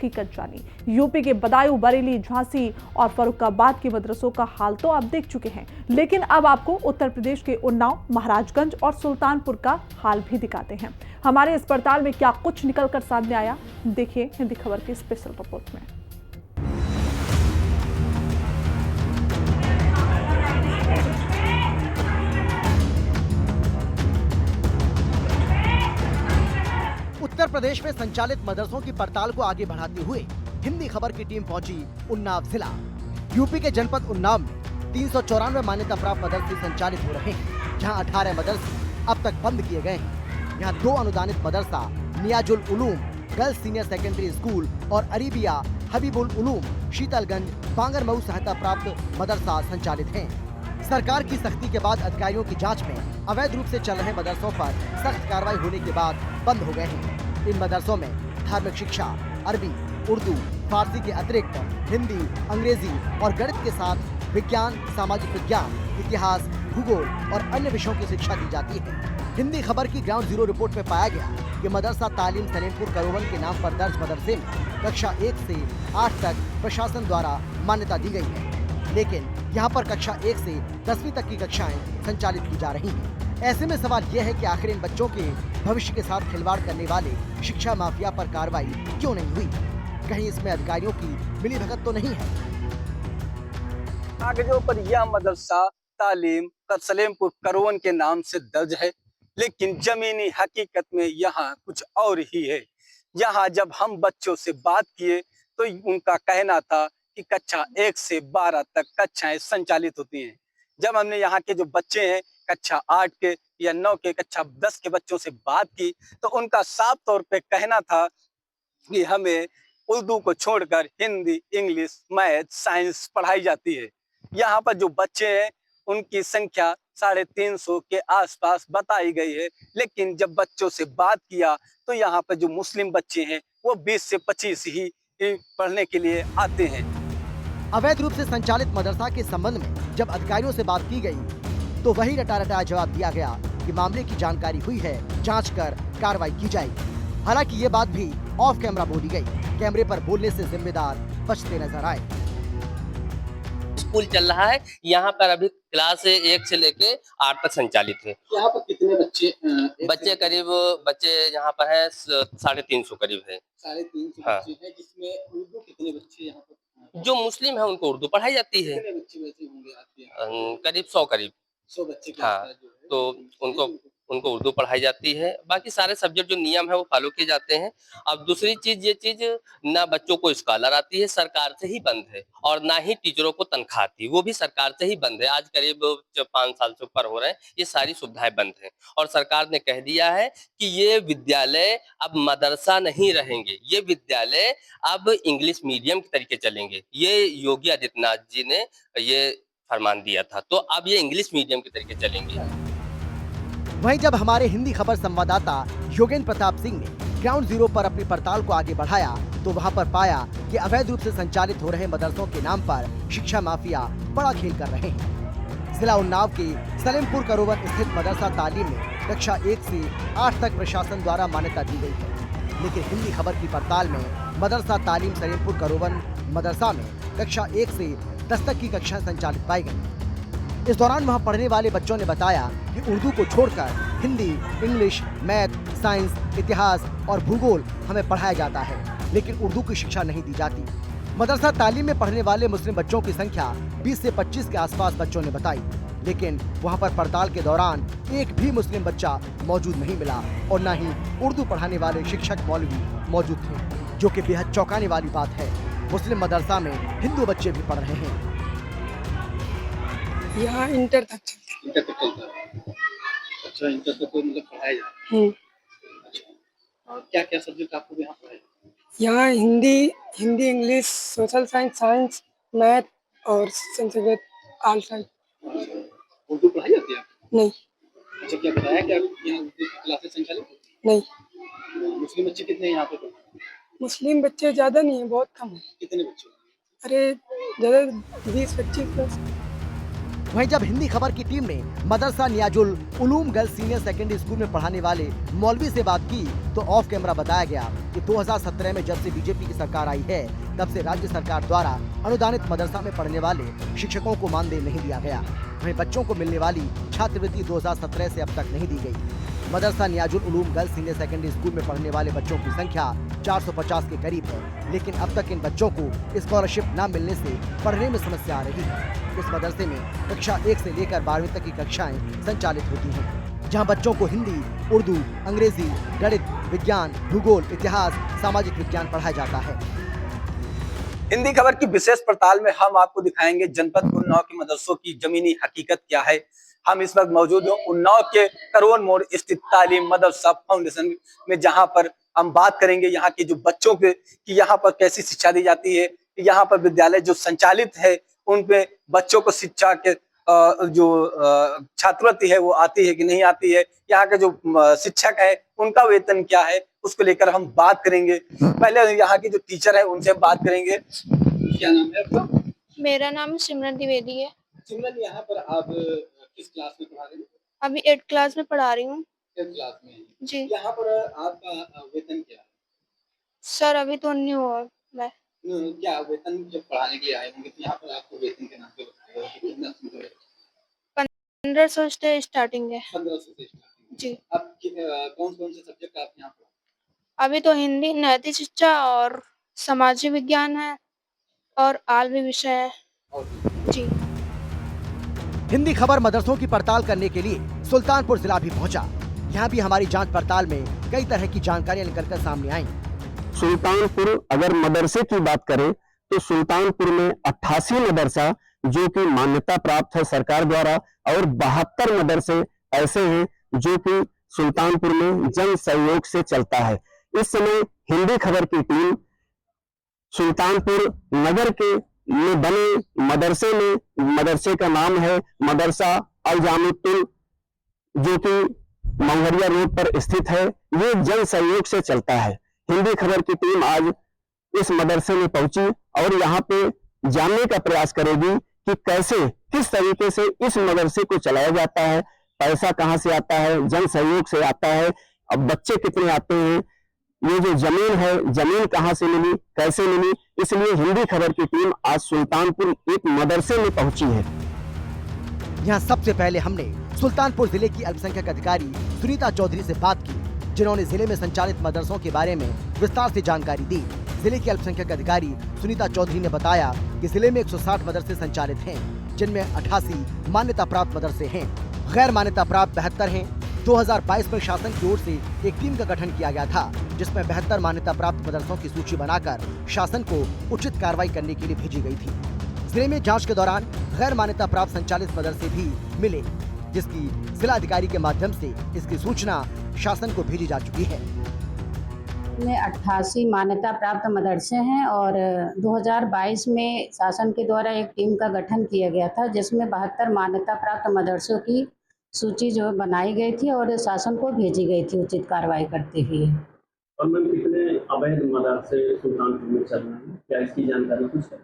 हकीकत जानी। यूपी के बदायूं, बरेली, झांसी और फर्रुखाबाद के मदरसों का हाल तो आप देख चुके हैं, लेकिन अब आपको उत्तर प्रदेश के उन्नाव, महाराजगंज और सुल्तानपुर का हाल भी दिखाते हैं। हमारे इस पड़ताल में क्या कुछ निकलकर सामने आया, देखिए हिंदी खबर की स्पेशल रिपोर्ट में। उत्तर प्रदेश में संचालित मदरसों की पड़ताल को आगे बढ़ाते हुए हिंदी खबर की टीम पहुंची उन्नाव जिला। यूपी के जनपद उन्नाव में 394 मान्यता प्राप्त मदरसे संचालित हो रहे हैं, जहां 18 मदरसे अब तक बंद किए गए हैं। यहां 2 अनुदानित मदरसा Niyazul Uloom girls senior secondary school और अरीबिया हबीबुल उलूम शीतलगंज बांगरमऊ सहायता प्राप्त मदरसा संचालित हैं। सरकार की सख्ती के बाद अधिकारियों की जांच में अवैध रूप से चल रहे मदरसों पर सख्त कार्रवाई होने के बाद बंद हो गए हैं। इन मदरसों में धार्मिक शिक्षा, अरबी, उर्दू, फारसी के अतिरिक्त हिंदी, अंग्रेजी और गणित के साथ विज्ञान, सामाजिक विज्ञान, इतिहास, भूगोल और अन्य विषयों की शिक्षा दी जाती है। हिंदी खबर की ग्राउंड जीरो रिपोर्ट में पाया गया कि मदरसा तालीम सलेमपुर करोवन के नाम पर दर्ज मदरसे में कक्षा 1 से 8 तक प्रशासन द्वारा मान्यता दी गई है, लेकिन यहाँ पर कक्षा 1 से 10वीं तक की कक्षाएं संचालित की जा रही हैं। ऐसे में सवाल यह है कि आखिर इन बच्चों के भविष्य के साथ खिलवाड़ करने वाले शिक्षा माफिया पर कार्रवाई क्यों नहीं हुई? कहीं इसमें अधिकारियों की मिलीभगत तो नहीं है? कागजों पर यह मदरसा तालीम सलेमपुर करोवन के नाम से दर्ज है, लेकिन जमीनी हकीकत में यहाँ कुछ और ही है। यहाँ जब हम बच्चों से बात किए तो उनका कहना था कि कक्षा 1 से 12 तक कक्षाएं संचालित होती हैं। जब हमने यहाँ के जो बच्चे हैं कक्षा 8 के या 9 के, कक्षा 10 के बच्चों से बात की तो उनका साफ तौर पे कहना था कि हमें उर्दू को छोड़कर हिंदी, इंग्लिश, मैथ, साइंस पढ़ाई जाती है। यहाँ पर जो बच्चे हैं उनकी संख्या 350 के आसपास बताई गई है, लेकिन जब बच्चों से बात किया तो यहाँ पर जो मुस्लिम बच्चे हैं वो 20 से 25 ही पढ़ने के लिए आते हैं। अवैध रूप से संचालित मदरसा के संबंध में जब अधिकारियों से बात की गई तो वही रटा-रटाया जवाब दिया गया कि मामले की जानकारी हुई है, जांच कर कार्रवाई की जाएगी। हालांकि ये बात भी ऑफ कैमरा बोली गई। कैमरे पर बोलने से जिम्मेदार बचते नजर आए। स्कूल चल रहा है, यहाँ पर अभी क्लास 1 से लेके 8 तक संचालित है। यहाँ पर कितने बच्चे बच्चे यहाँ पर है 350 करीब है। 350 हाँ। बच्चे हैं, जिसमें उर्दू कितने बच्चे यहाँ पर? जो मुस्लिम है उनको उर्दू पढ़ाई जाती है। कितने बच्चे वैसे होंगे आपके यहाँ? करीब 100 करीब। 100 बच्चे के हाँ, आसपास जो है। तो उनको उर्दू पढ़ाई जाती है। बाकी सारे सब्जेक्ट जो नियम है वो फॉलो किए जाते हैं। अब दूसरी चीज ये चीज ना बच्चों को स्कॉलर आती है, सरकार से ही बंद है, और ना ही टीचरों को तनख्वाह आती है, वो भी सरकार से ही बंद है। आज करीब 5 साल से ऊपर हो रहे हैं, ये सारी सुविधाएं बंद हैं। और सरकार ने कह दिया है कि ये विद्यालय अब मदरसा नहीं रहेंगे, ये विद्यालय अब इंग्लिश मीडियम के तरीके चलेंगे। ये योगी आदित्यनाथ जी ने ये फरमान दिया था, तो अब ये इंग्लिश मीडियम के तरीके चलेंगे। वहीं जब हमारे हिंदी खबर संवाददाता योगेंद्र प्रताप सिंह ने ग्राउंड जीरो पर अपनी पड़ताल को आगे बढ़ाया तो वहां पर पाया कि अवैध रूप से संचालित हो रहे मदरसों के नाम पर शिक्षा माफिया बड़ा खेल कर रहे हैं। जिला उन्नाव के सलेमपुर करोवन स्थित मदरसा तालीम में कक्षा 1 से 8 तक प्रशासन द्वारा मान्यता दी गई है, लेकिन हिंदी खबर की पड़ताल में मदरसा तालीम सलेमपुर करोवन मदरसा में कक्षा 1 से 10 तक की कक्षा संचालित पाई गई। इस दौरान वहां पढ़ने वाले बच्चों ने बताया कि उर्दू को छोड़कर हिंदी, इंग्लिश, मैथ, साइंस, इतिहास और भूगोल हमें पढ़ाया जाता है, लेकिन उर्दू की शिक्षा नहीं दी जाती। मदरसा तालीम में पढ़ने वाले मुस्लिम बच्चों की संख्या 20 से 25 के आसपास बच्चों ने बताई, लेकिन वहां पर पड़ताल के दौरान एक भी मुस्लिम बच्चा मौजूद नहीं मिला और न ही उर्दू पढ़ाने वाले शिक्षक मौलवी मौजूद थे, जो कि बेहद चौंकाने वाली बात है। मुस्लिम मदरसा में हिंदू बच्चे भी पढ़ रहे हैं। यहाँ इंटर तक इंटर तक चलता है। अच्छा, इंटर तक तो मतलब पढ़ाया जाता है। अच्छा, और क्या-क्या सब्जेक्ट आपको यहाँ पढ़ाए? यहाँ Hindi, English, social science, math और संस्कृत ऑल साइंस। उर्दू पढ़ाई जाती है आपको? नहीं। अच्छा, क्या बताया क्या यहाँ उर्दू की क्लासेस संचालित होती नहीं। हैं? मुस्लिम बच्चे कितने हैं यहाँ पे? मुस्लिम बच्चे ज्यादा नहीं है, बहुत कम है। कितने बच्चे? अरे ज्यादा 20-25 बस। वहीं जब हिंदी खबर की टीम ने मदरसा Niyazul Uloom girls senior secondary school में पढ़ाने वाले मौलवी से बात की तो ऑफ कैमरा बताया गया कि 2017 में जब से बीजेपी की सरकार आई है तब से राज्य सरकार द्वारा अनुदानित मदरसा में पढ़ने वाले शिक्षकों को मानदेय नहीं दिया गया। वहीं बच्चों को मिलने वाली छात्रवृत्ति 2017 से अब तक नहीं दी गई। मदरसा Niyazul Uloom girls senior secondary school में पढ़ने वाले बच्चों की संख्या 450 के करीब है, लेकिन अब तक इन बच्चों को स्कॉलरशिप न मिलने से पढ़ने में समस्या आ रही है। इस मदरसे में कक्षा 1 से लेकर 12वीं तक की कक्षाएं संचालित होती हैं, जहां बच्चों को हिंदी, उर्दू, अंग्रेजी, गणित, विज्ञान, भूगोल, इतिहास, सामाजिक विज्ञान पढ़ाया जाता है। हिंदी खबर की विशेष पड़ताल में हम आपको दिखाएंगे जनपद उन्नाव के मदरसों की जमीनी हकीकत क्या है। हम इस वक्त मौजूद हैं उन्नाव के करवन मोड़ स्थित तालीम मदरसा फाउंडेशन में, जहां पर हम बात करेंगे यहाँ के जो बच्चों के कि यहाँ पर कैसी शिक्षा दी जाती है, यहाँ पर विद्यालय जो संचालित है उन पे बच्चों को शिक्षा के जो छात्रवृत्ति है वो आती है कि नहीं आती है, यहाँ के जो शिक्षक है उनका वेतन क्या है, उसको लेकर हम बात करेंगे। पहले यहाँ की जो टीचर है उनसे बात करेंगे। क्या नाम है आपका? मेरा नाम सिमरन द्विवेदी है। सिमरन, यहाँ पर आप किस क्लास में पढ़ा रहे हैं? अभी 8th क्लास में पढ़ा रही हूँ। 8th क्लास में जी। यहाँ पर आपका वेतन क्या है? सर अभी तो न्यू हुआ मैं। क्या वेतन जब पढ़ाने के लिए आए होंगे तो यहाँ पर आपको वेतन के नाम पे बताया कि कितना शुल्क है? 1500 से स्टार्टिंग है। 1500 से स्टार्टिंग। जी। अब कौन कौन से सब्जेक्ट आप यहाँ पर? अभी तो हिंदी, नैतिक शिक्षा और सामाजिक विज्ञान है और आलवी विषय है। और जी। हिंदी खबर मदरसों की पड़ताल करने के लिए सुल्तानपुर जिला भी पहुंचा। यहाँ भी हमारी जांच पड़ताल में कई तरह की जानकारियां निकलकर सामने आई। सुल्तानपुर अगर मदरसे की बात करें तो सुल्तानपुर में 88 मदरसा जो कि मान्यता प्राप्त है सरकार द्वारा और 72 मदरसे ऐसे हैं जो कि सुल्तानपुर में जन सहयोग से चलता है। इस समय हिंदी खबर की टीम सुल्तानपुर नगर के में बने मदरसे का नाम है मदरसा अल जामिउल, जो कि मंगरिया रोड पर स्थित है। ये जन सहयोग से चलता है। हिंदी खबर की टीम आज इस मदरसे में पहुंची और यहाँ पे जानने का प्रयास करेगी कि कैसे किस तरीके से इस मदरसे को चलाया जाता है, पैसा कहाँ से आता है, जन सहयोग से आता है, अब बच्चे कितने आते हैं, ये जो जमीन है जमीन कहाँ से मिली, कैसे मिली। इसलिए हिंदी खबर की टीम आज सुल्तानपुर एक मदरसे में पहुंची है। यहाँ सबसे पहले हमने सुल्तानपुर जिले की अल्पसंख्यक अधिकारी सुनीता चौधरी से बात की, जिन्होंने जिले में संचालित मदरसों के बारे में विस्तार से जानकारी दी। जिले की अल्पसंख्यक अधिकारी सुनीता चौधरी ने बताया कि जिले में 160 मदरसे संचालित हैं, जिनमें 88 मान्यता प्राप्त मदरसे हैं, गैर मान्यता प्राप्त 72 हैं। 2022 में शासन की ओर से एक टीम का गठन किया गया था, जिसमें 72 मान्यता प्राप्त मदरसों की सूची बनाकर शासन को उचित कार्रवाई करने के लिए भेजी गई थी। जिले में जांच के दौरान गैर मान्यता प्राप्त संचालित मदरसे भी मिले, जिसकी जिला अधिकारी के माध्यम से इसकी सूचना शासन को भेजी जा चुकी है। में 88 मान्यता प्राप्त मदरसे हैं और 2022 में शासन के द्वारा एक टीम का गठन किया गया था, जिसमें 72 मान्यता प्राप्त मदरसों की सूची जो बनाई गई थी और शासन को भेजी गई थी उचित कार्रवाई करते हुए। और मैम कितने अवैध मदरसे सुल्तानपुर में चल रहे हैं, क्या इसकी जानकारी कुछ है?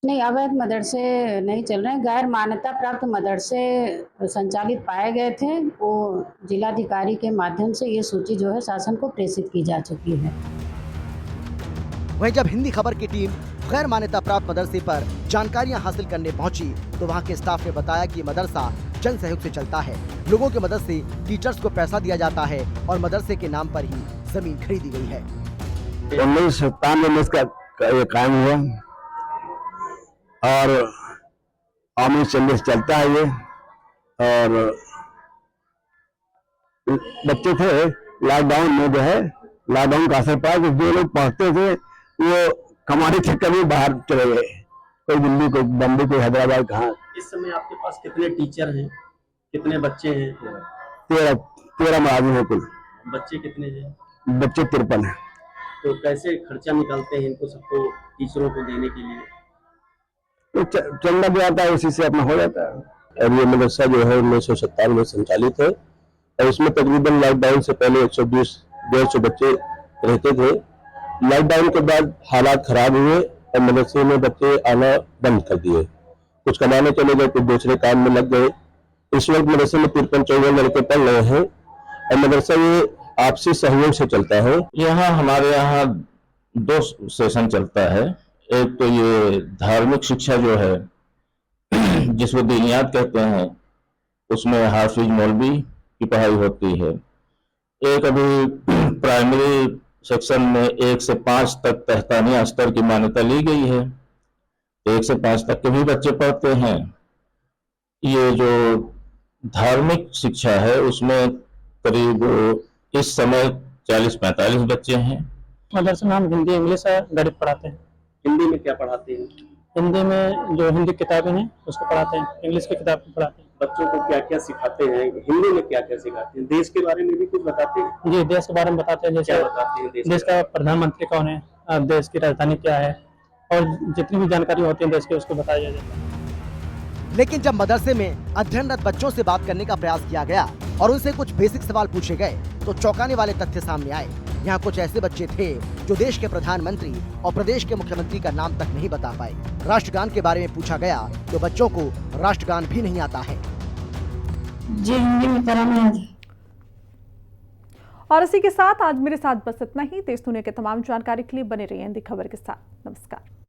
नहीं, अवैध मदरसे नहीं चल रहे हैं। गैर मान्यता प्राप्त मदरसे संचालित पाए गए थे, वो जिलाधिकारी के माध्यम से ये सूची जो है शासन को प्रेषित की जा चुकी है। वहीं जब हिंदी खबर की टीम गैर मान्यता प्राप्त मदरसे पर जानकारियां हासिल करने पहुंची तो वहां के स्टाफ ने बताया कि मदरसा जन सहयोग से चलता है। लोगों के मदद से टीचर्स को पैसा दिया जाता है और मदरसे के नाम पर ही जमीन खरीदी गई है। 1997 में इसका कायम हुआ और आमूल चंदे चलता है ये। और बच्चे थे लॉकडाउन में जो है लॉकडाउन का असर पड़ा कि जो लोग पढ़ते थे वो कमाने के कभी बाहर चले गए, कोई दिल्ली, कोई बम्बई, कोई हैदराबाद, कहाँ। इस समय आपके पास कितने टीचर हैं, कितने बच्चे हैं? 13 मुलाजिम हैं कुल। बच्चे कितने हैं? बच्चे 53 हैं। तो कैसे खर्चा निकालते हैं इनको सबको टीचरों को देने के लिए? तो चंदा भी आता है, उसी से अपना हो जाता है। और ये मदरसा जो है 1997 में संचालित है और इसमें तकरीबन लॉकडाउन से पहले 120-150 बच्चे रहते थे। लॉकडाउन के बाद हालात खराब हुए और मदरसे में बच्चे आना बंद कर दिए कुछ कमाने चले गए, कुछ दूसरे काम में लग गए। इस वक्त मदरसे में 53-54 लड़के पढ़ रहे हैं और मदरसा ये आपसी सहयोग से चलता है। यहाँ हमारे यहाँ 2 सेशन चलता है। एक तो ये धार्मिक शिक्षा जो है जिसको दीनियात कहते हैं, उसमें हाफिज मौलवी की पढ़ाई होती है। एक अभी प्राइमरी सेक्शन में 1 से 5 तक तहतानिया स्तर की मान्यता ली गई है, 1 से 5 तक के भी बच्चे पढ़ते हैं। ये जो धार्मिक शिक्षा है उसमें करीब इस समय 40-45 बच्चे हैं। मदरसे में हम हिंदी इंग्लिश और गणित पढ़ाते हैं। हिंदी में क्या पढ़ाते हैं? हिंदी में जो हिंदी किताबें हैं उसको पढ़ाते हैं, इंग्लिश की किताब पढ़ाते हैं। बच्चों को क्या क्या सिखाते हैं? हिंदी में क्या क्या सिखाते हैं? देश के बारे में भी कुछ बताते हैं? जी, देश के बारे में बताते हैं, जैसे क्या बताते हैं? देश का प्रधानमंत्री कौन है, देश की राजधानी क्या है, और जितनी भी जानकारी होती है देश की उसको बताया जाता है। लेकिन जब मदरसे में अध्ययनरत बच्चों से बात करने का प्रयास किया गया और उनसे कुछ बेसिक सवाल पूछे गए तो चौंकाने वाले तथ्य सामने आए। यहाँ कुछ ऐसे बच्चे थे जो देश के प्रधानमंत्री और प्रदेश के मुख्यमंत्री का नाम तक नहीं बता पाए। राष्ट्रगान के बारे में पूछा गया तो बच्चों को राष्ट्रगान भी नहीं आता है। जी, हिंदी में तरह और इसी के साथ आज मेरे साथ बस इतना ही। देश दुनिया के तमाम जानकारी के लिए बने रहिए हिंदी खबर के साथ। नमस्कार।